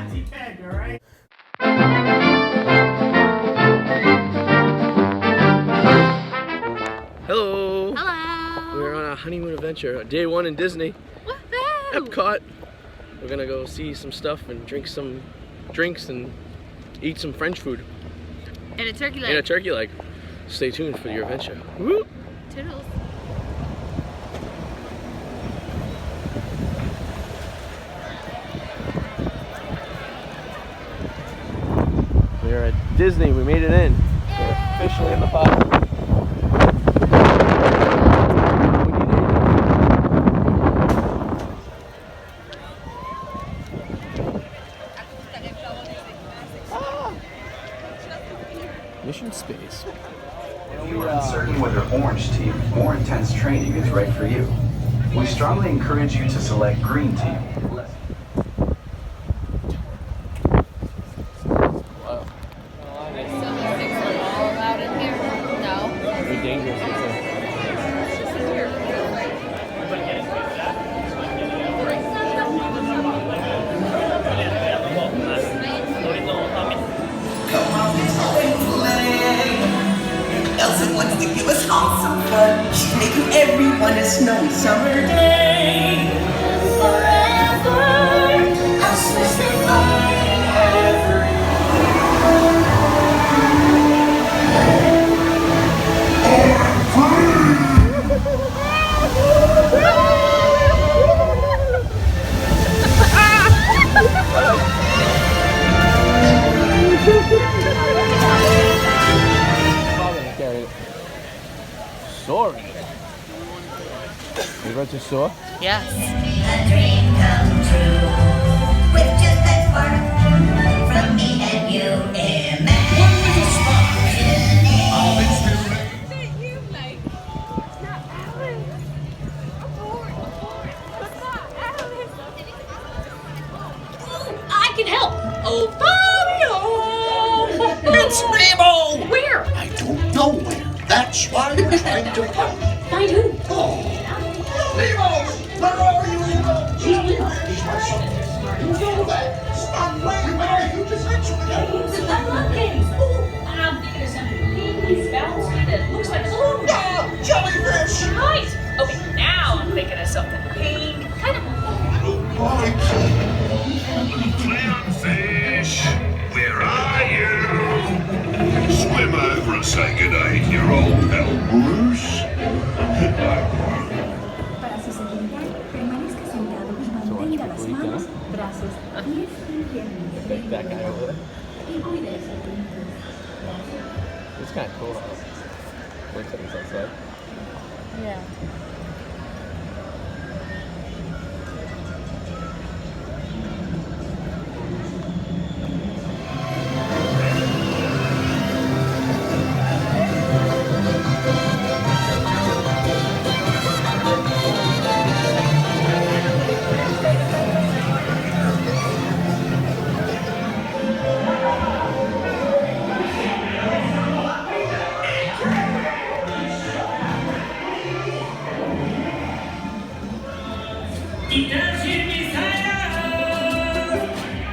fancy keg, all right? Hello! Hello! We're on a honeymoon adventure, day one in Disney. Woohoo! Epcot. We're gonna go see some stuff and drink some drinks and eat some French food. And a turkey leg. And a turkey leg. Stay tuned for your adventure. Woo! Toodles. We're at Disney. We made it in. We're officially in the park. Mission space. If you are uncertain whether Orange Team, more intense training is right for you, we strongly encourage you to select Green Team. Wow. There's so many things all about in here. No. Very dangerous. Elsa wants to give us all some fun. She's making everyone a snowy summer day. Forever, I'll switch the Sorry. You ready to soar? Yes. a dream come true. With just that spark from me and you. Imagine I can help. Oh, Fabio! It's Nemo! Where? I don't know where. That's why we're trying to find. Find who? Oh, Nemo! Where are you, Nemo? He's my son. You know that. Stop playing with our huge adventure. I'm looking. Ooh, I'm thinking of something pink bouncy that looks like a balloon. Ah, jellyfish! Right. Okay, now I'm thinking of something pink. Kind of. Clownfish, where are you? Swim over and say good day to your old pal Bruce. Para su seguridad, permanezca sentado y mantenga las manos, brazos, pies y piernas. That guy over there. Y cuide sus pintos. It's kind of cool. Looks like it's outside. Yeah.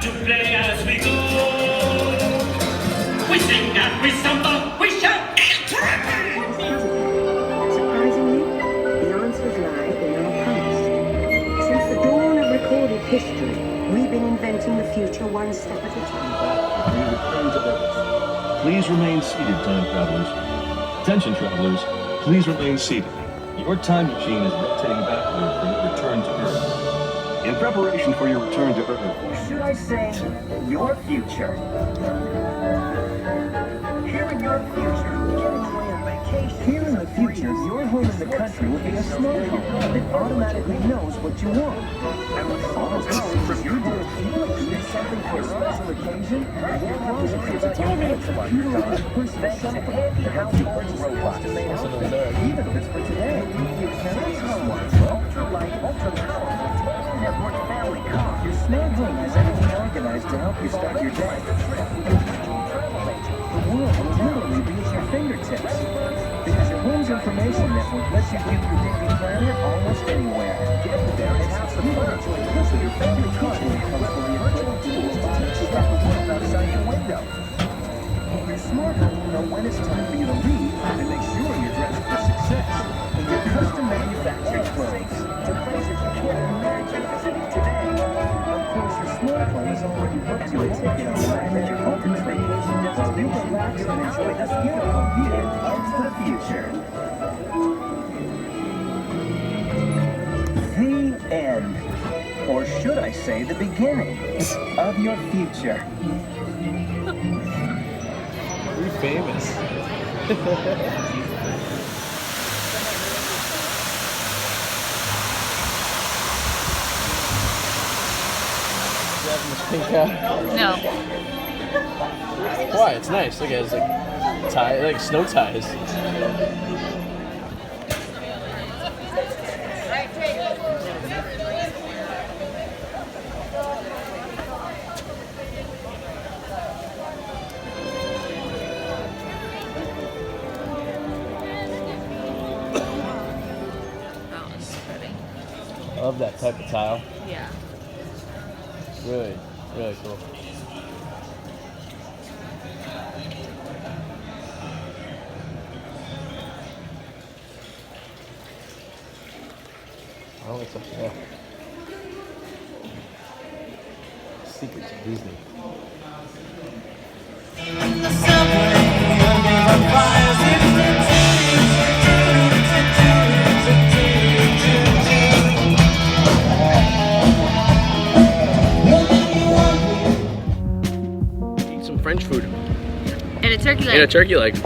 To play as we go. We sing and we stumble, we shout. Surprisingly, the answers lie in our past. Since the dawn of recorded history, we've been inventing the future one step at a time. We return to Earth. Please remain seated, time travelers. Attention, travelers. Please remain seated. Your time machine is rotating backward for your return to Earth. In preparation for your return to Earth, or should I say, your future. Here in your future, you can enjoy a vacation. Here in the future, your home in the country will be a smart home that automatically knows what you want. And with all of this, you do. You like to do something for a special occasion? Your closet feels like a computerized personal shopper. The household robots to make outfits, even if it's for today. Today's home is ultra-light, ultra-powerful, network family car. Your smart home has everything organized to help you start your day. The world will literally be at your fingertips. Because your home's information network lets you view your daily planet almost anywhere. Get there and have some fun. Enjoy this with your favorite teaching comes from your virtual tools to teach you about the world outside your window. Your smart home will know when it's time for you to leave and make sure you're dressed for success in your custom manufactured clothes to places you can't imagine visiting today. Of course, your smart home has already booked you a ticket on an adventure home trip while you relax and enjoy this beautiful view of the future. The end. Or should I say the beginning of your future. We're famous. Pink hat? No. Why? It's nice. Look at it. It's like tie, like snow ties. That was pretty. I love that type of tile. Yeah. Really, really cool. I don't think so. Yeah. Secrets of Disney. Eat some French food. And a turkey leg. And a turkey leg.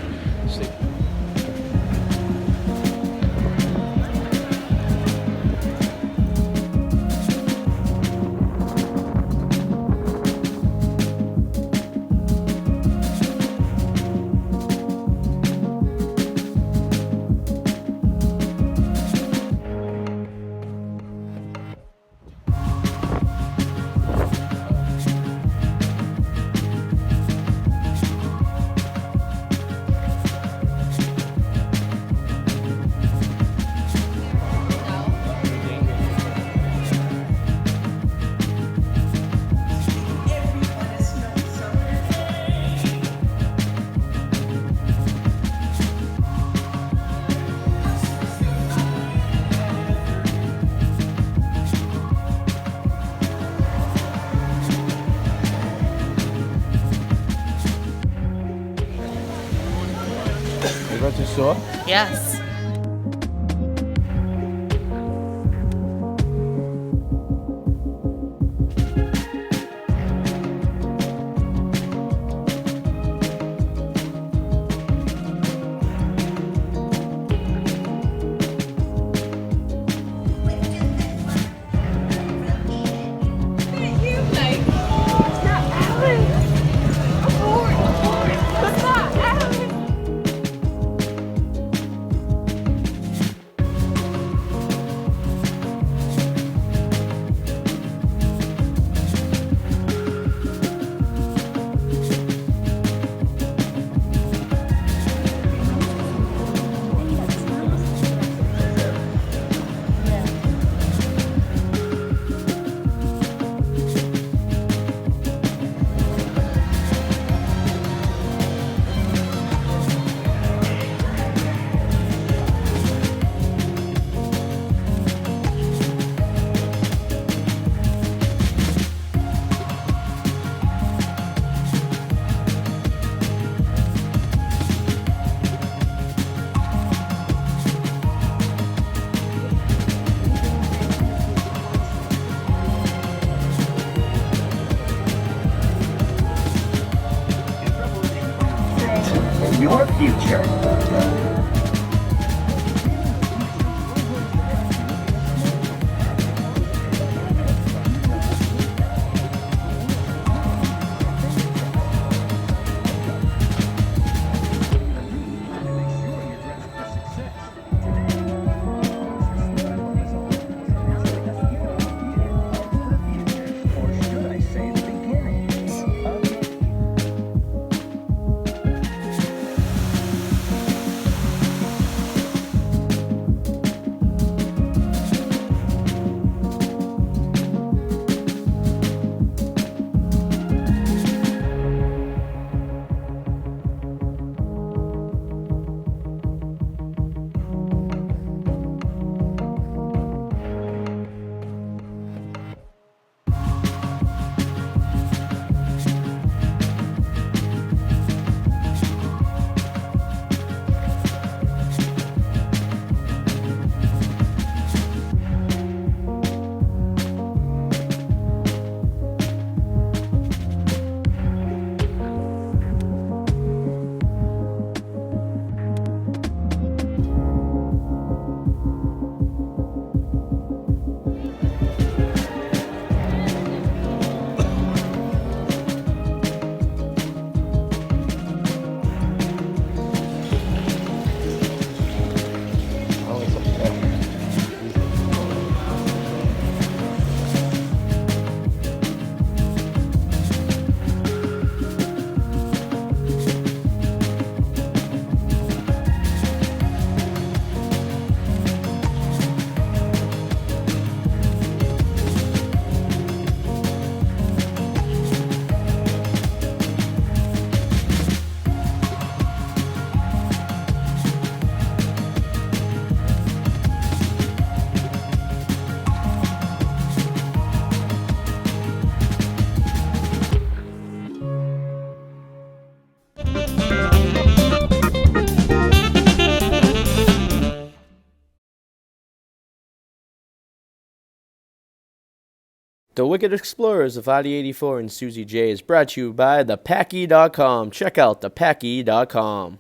You got your saw? Yes. Your future. The Wicked Explorers of Arty 84 and Suzi J is brought to you by thepacky.com. Check out thepacky.com.